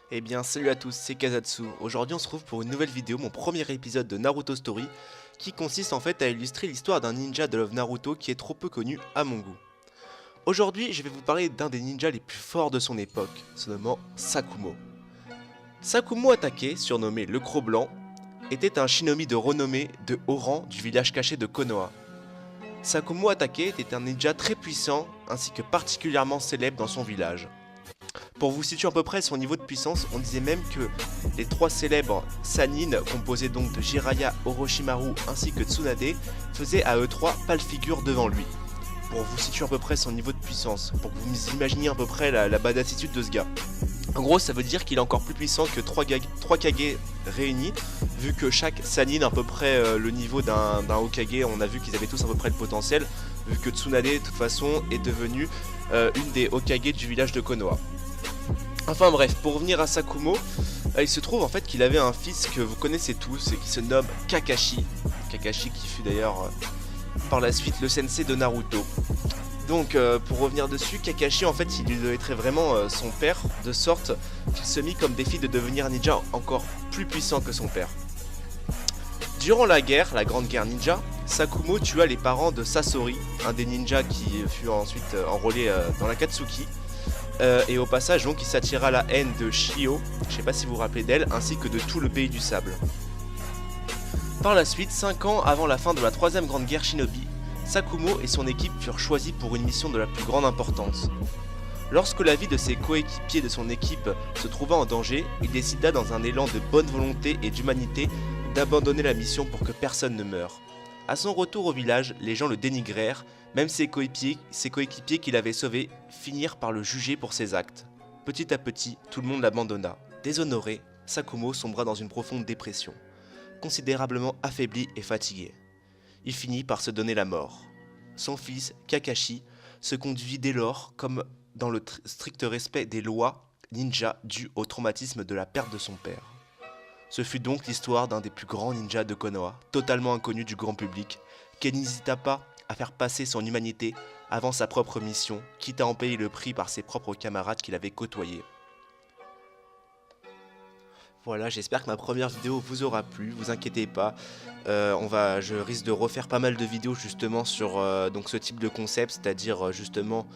Eh bien salut à tous, c'est Kazatsu. Aujourd'hui on se retrouve pour une nouvelle vidéo, mon premier épisode de Naruto Story, qui consiste en fait à illustrer l'histoire d'un ninja de Love Naruto qui est trop peu connu à mon goût. Aujourd'hui je vais vous parler d'un des ninjas les plus forts de son époque, se nommant Sakumo. Sakumo Atake, surnommé le Croc Blanc, était un shinobi de renommée de haut rang du village caché de Konoha. Sakumo Atake était un ninja très puissant ainsi que particulièrement célèbre dans son village. Pour vous situer à peu près son niveau de puissance, on disait même que les trois célèbres Sannin, composés donc de Jiraiya, Orochimaru ainsi que Tsunade, faisaient à eux trois pâle figure devant lui. Pour vous situer à peu près son niveau de puissance, pour que vous imaginiez à peu près la badassitude de ce gars. En gros, ça veut dire qu'il est encore plus puissant que 3 Kage réunis, vu que chaque Sannin a à peu près le niveau d'un Hokage. On a vu qu'ils avaient tous à peu près le potentiel, vu que Tsunade de toute façon est devenue une des Hokage du village de Konoha. Enfin bref, pour revenir à Sakumo, il se trouve en fait qu'il avait un fils que vous connaissez tous et qui se nomme Kakashi. Kakashi qui fut d'ailleurs par la suite le sensei de Naruto. Donc pour revenir dessus, Kakashi en fait il idolâtrait vraiment son père, de sorte qu'il se mit comme défi de devenir ninja encore plus puissant que son père. Durant la guerre, la grande guerre ninja, Sakumo tua les parents de Sasori, un des ninjas qui fut ensuite enrôlé dans l'Akatsuki. Et au passage donc il s'attira la haine de Shio, je sais pas si vous vous rappelez d'elle, ainsi que de tout le pays du sable. Par la suite, 5 ans avant la fin de la troisième grande guerre shinobi, Sakumo et son équipe furent choisis pour une mission de la plus grande importance. Lorsque la vie de ses coéquipiers de son équipe se trouva en danger, il décida dans un élan de bonne volonté et d'humanité d'abandonner la mission pour que personne ne meure. A son retour au village, les gens le dénigrèrent, même ses coéquipiers qu'il avait sauvés finirent par le juger pour ses actes. Petit à petit, tout le monde l'abandonna. Déshonoré, Sakumo sombra dans une profonde dépression, considérablement affaibli et fatigué. Il finit par se donner la mort. Son fils, Kakashi, se conduit dès lors comme dans le strict respect des lois ninja dues au traumatisme de la perte de son père. Ce fut donc l'histoire d'un des plus grands ninjas de Konoha, totalement inconnu du grand public, qui n'hésita pas à faire passer son humanité avant sa propre mission, quitte à en payer le prix par ses propres camarades qu'il avait côtoyés. Voilà, j'espère que ma première vidéo vous aura plu, vous inquiétez pas, je risque de refaire pas mal de vidéos justement sur donc ce type de concept, c'est-à-dire justement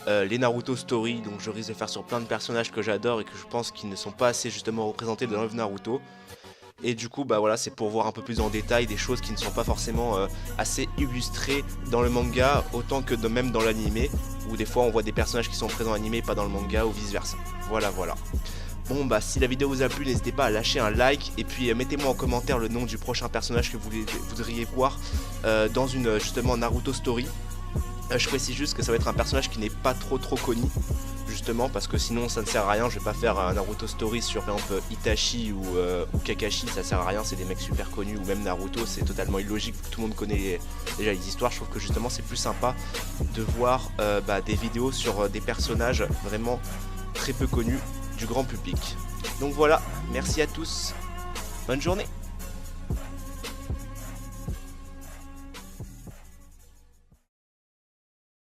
les Naruto Story, donc je risque de faire sur plein de personnages que j'adore et que je pense qu'ils ne sont pas assez justement représentés dans Love Naruto. Et du coup bah voilà, c'est pour voir un peu plus en détail des choses qui ne sont pas forcément assez illustrées dans le manga, autant que même dans l'anime, où des fois on voit des personnages qui sont présents en anime et pas dans le manga ou vice versa. Voilà. Bon bah si la vidéo vous a plu, n'hésitez pas à lâcher un like et puis mettez-moi en commentaire le nom du prochain personnage que vous voudriez voir dans une justement Naruto Story. Je précise juste que ça va être un personnage qui n'est pas trop connu, justement parce que sinon ça ne sert à rien. Je vais pas faire un Naruto Story sur par exemple Itachi ou Kakashi, ça sert à rien, c'est des mecs super connus, ou même Naruto, c'est totalement illogique, tout le monde connaît déjà les histoires. Je trouve que justement c'est plus sympa de voir des vidéos sur des personnages vraiment très peu connus du grand public. Donc voilà, merci à tous, bonne journée.